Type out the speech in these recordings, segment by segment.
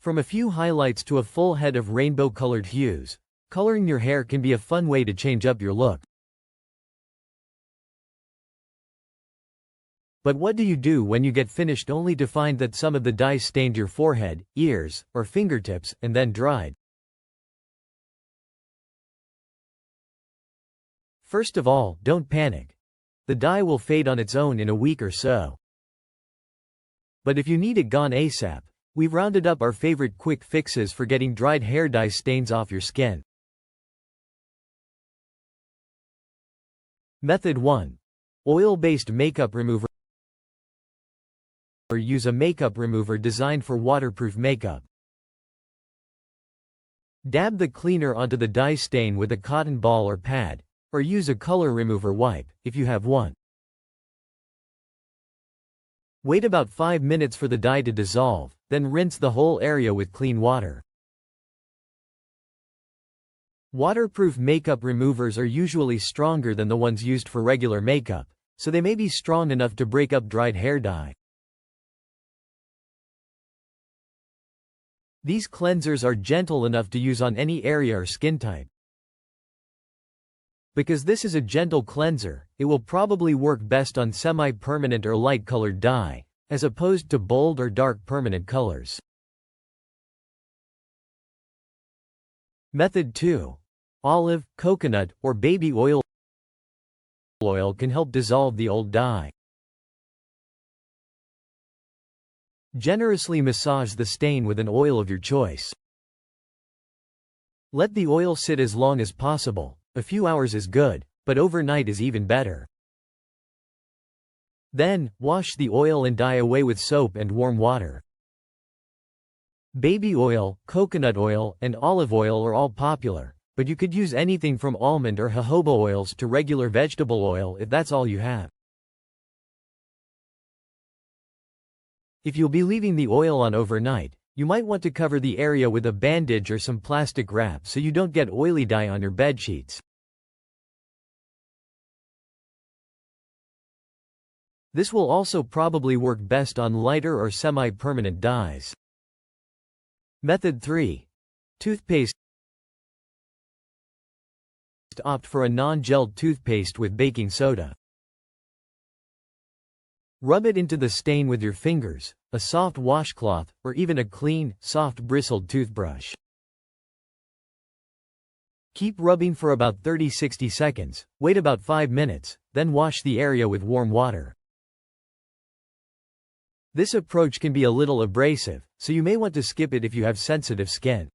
From a few highlights to a full head of rainbow-colored hues, coloring your hair can be a fun way to change up your look. But what do you do when you get finished only to find that some of the dye stained your forehead, ears, or fingertips, and then dried? First of all, don't panic. The dye will fade on its own in a week or so. But if you need it gone ASAP, we've rounded up our favorite quick fixes for getting dried hair dye stains off your skin. Method 1. Oil-based makeup remover. Or use a makeup remover designed for waterproof makeup. Dab the cleaner onto the dye stain with a cotton ball or pad, or use a color remover wipe, if you have one. Wait about 5 minutes for the dye to dissolve, then rinse the whole area with clean water. Waterproof makeup removers are usually stronger than the ones used for regular makeup, so they may be strong enough to break up dried hair dye. These cleansers are gentle enough to use on any area or skin type. Because this is a gentle cleanser, it will probably work best on semi-permanent or light-colored dye, as opposed to bold or dark permanent colors. Method 2. Olive, coconut, or baby oil. Oil can help dissolve the old dye. Generously massage the stain with an oil of your choice. Let the oil sit as long as possible. A few hours is good, but overnight is even better. Then, wash the oil and dye away with soap and warm water. Baby oil, coconut oil, and olive oil are all popular, but you could use anything from almond or jojoba oils to regular vegetable oil if that's all you have. If you'll be leaving the oil on overnight, you might want to cover the area with a bandage or some plastic wrap so you don't get oily dye on your bedsheets. This will also probably work best on lighter or semi-permanent dyes. Method 3. Toothpaste. Opt for a non-gelled toothpaste with baking soda. Rub it into the stain with your fingers, a soft washcloth, or even a clean, soft bristled toothbrush. Keep rubbing for about 30–60 seconds, wait about 5 minutes, then wash the area with warm water. This approach can be a little abrasive, so you may want to skip it if you have sensitive skin.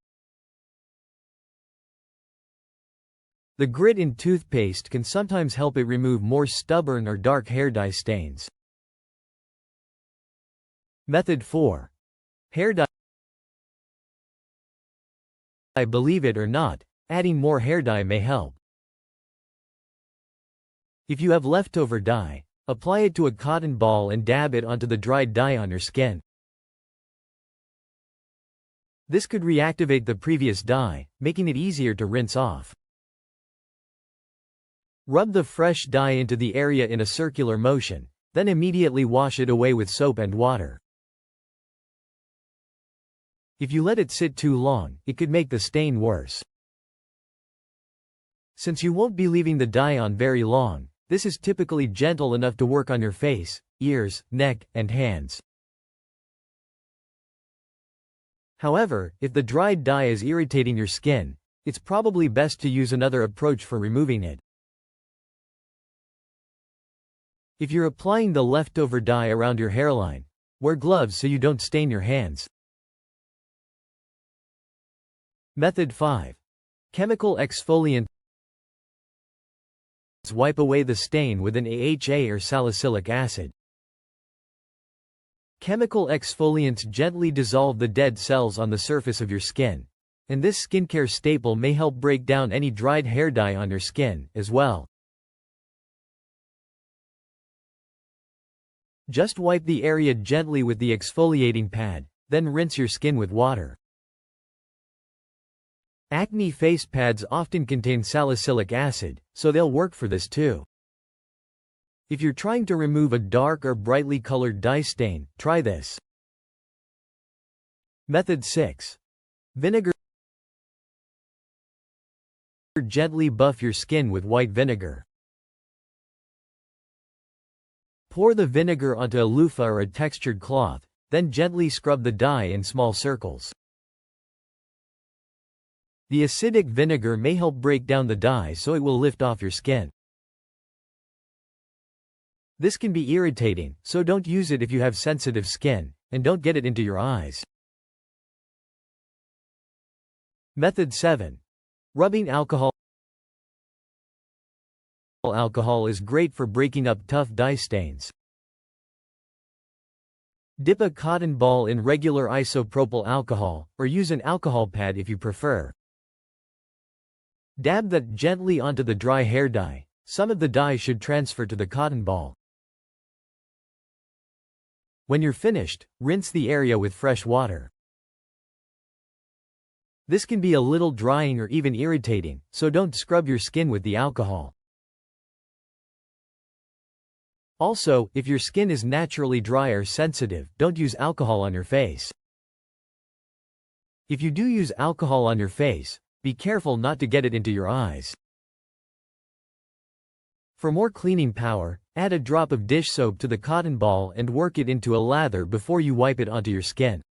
The grit in toothpaste can sometimes help it remove more stubborn or dark hair dye stains. Method 4. Hair dye. Believe it or not, adding more hair dye may help. If you have leftover dye, apply it to a cotton ball and dab it onto the dried dye on your skin. This could reactivate the previous dye, making it easier to rinse off. Rub the fresh dye into the area in a circular motion, then immediately wash it away with soap and water. If you let it sit too long, it could make the stain worse. Since you won't be leaving the dye on very long, this is typically gentle enough to work on your face, ears, neck, and hands. However, if the dried dye is irritating your skin, it's probably best to use another approach for removing it. If you're applying the leftover dye around your hairline, wear gloves so you don't stain your hands. Method 5. Chemical exfoliant. Wipe away the stain with an AHA or salicylic acid. Chemical exfoliants gently dissolve the dead cells on the surface of your skin, and this skincare staple may help break down any dried hair dye on your skin, as well. Just wipe the area gently with the exfoliating pad, then rinse your skin with water. Acne face pads often contain salicylic acid, so they'll work for this too. If you're trying to remove a dark or brightly colored dye stain, try this. Method 6. Vinegar. Gently buff your skin with white vinegar. Pour the vinegar onto a loofah or a textured cloth, then gently scrub the dye in small circles. The acidic vinegar may help break down the dye so it will lift off your skin. This can be irritating, so don't use it if you have sensitive skin, and don't get it into your eyes. Method 7. Rubbing alcohol. Alcohol is great for breaking up tough dye stains. Dip a cotton ball in regular isopropyl alcohol, or use an alcohol pad if you prefer. Dab that gently onto the dry hair dye. Some of the dye should transfer to the cotton ball. When you're finished, rinse the area with fresh water. This can be a little drying or even irritating, so don't scrub your skin with the alcohol. Also, if your skin is naturally dry or sensitive, don't use alcohol on your face. If you do use alcohol on your face, be careful not to get it into your eyes. For more cleaning power, add a drop of dish soap to the cotton ball and work it into a lather before you wipe it onto your skin.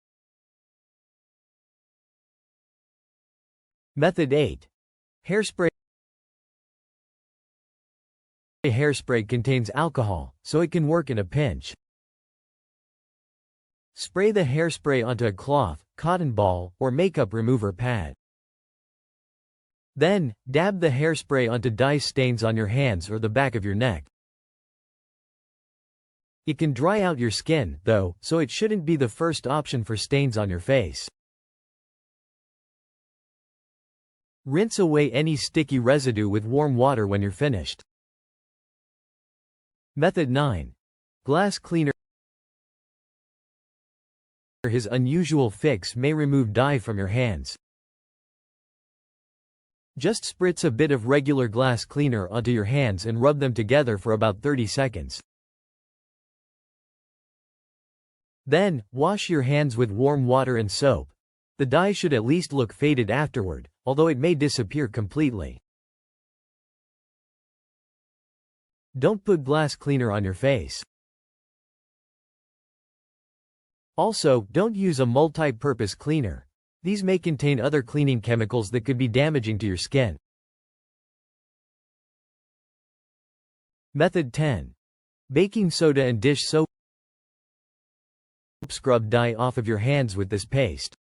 Method 8. Hairspray. Hairspray contains alcohol, so it can work in a pinch. Spray the hairspray onto a cloth, cotton ball, or makeup remover pad. Then, dab the hairspray onto dye stains on your hands or the back of your neck. It can dry out your skin, though, so it shouldn't be the first option for stains on your face. Rinse away any sticky residue with warm water when you're finished. Method 9. Glass cleaner. His unusual fix may remove dye from your hands. Just spritz a bit of regular glass cleaner onto your hands and rub them together for about 30 seconds. Then, wash your hands with warm water and soap. The dye should at least look faded afterward, although it may disappear completely. Don't put glass cleaner on your face. Also, don't use a multi-purpose cleaner. These may contain other cleaning chemicals that could be damaging to your skin. Method 10. Baking soda and dish soap. Scrub dye off of your hands with this paste.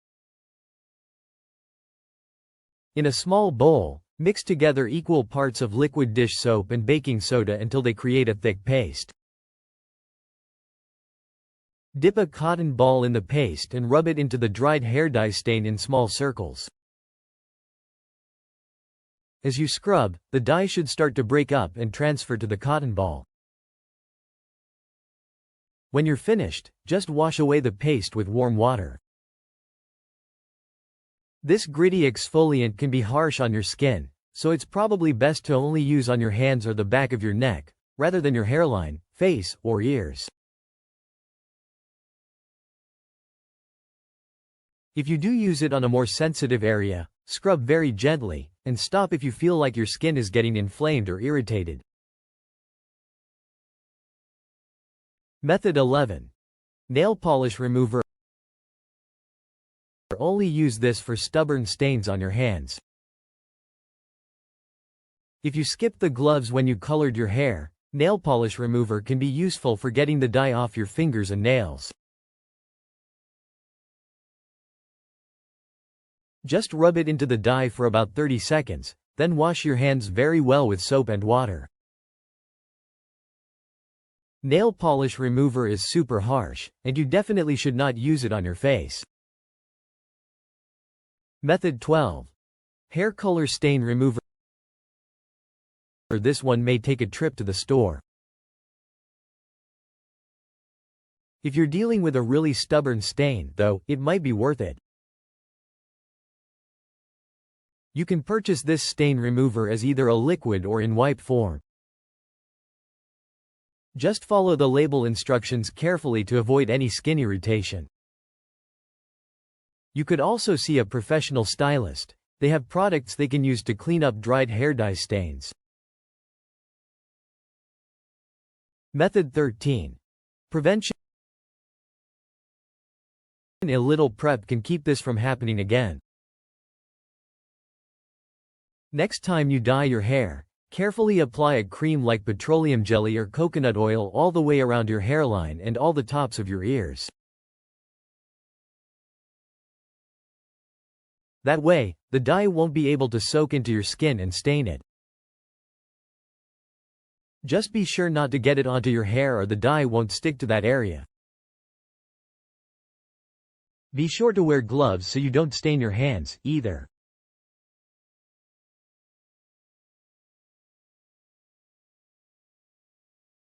In a small bowl, mix together equal parts of liquid dish soap and baking soda until they create a thick paste. Dip a cotton ball in the paste and rub it into the dried hair dye stain in small circles. As you scrub, the dye should start to break up and transfer to the cotton ball. When you're finished, just wash away the paste with warm water. This gritty exfoliant can be harsh on your skin, so it's probably best to only use on your hands or the back of your neck, rather than your hairline, face, or ears. If you do use it on a more sensitive area, scrub very gently, and stop if you feel like your skin is getting inflamed or irritated. Method 11. Nail polish remover. Only use this for stubborn stains on your hands. If you skipped the gloves when you colored your hair, nail polish remover can be useful for getting the dye off your fingers and nails. Just rub it into the dye for about 30 seconds, then wash your hands very well with soap and water. Nail polish remover is super harsh, and you definitely should not use it on your face. Method 12. Hair color stain remover. This one may take a trip to the store. If you're dealing with a really stubborn stain, though, it might be worth it. You can purchase this stain remover as either a liquid or in wipe form. Just follow the label instructions carefully to avoid any skin irritation. You could also see a professional stylist. They have products they can use to clean up dried hair dye stains. Method 13. Prevention. A little prep can keep this from happening again. Next time you dye your hair, carefully apply a cream like petroleum jelly or coconut oil all the way around your hairline and all the tops of your ears. That way, the dye won't be able to soak into your skin and stain it. Just be sure not to get it onto your hair or the dye won't stick to that area. Be sure to wear gloves so you don't stain your hands, either.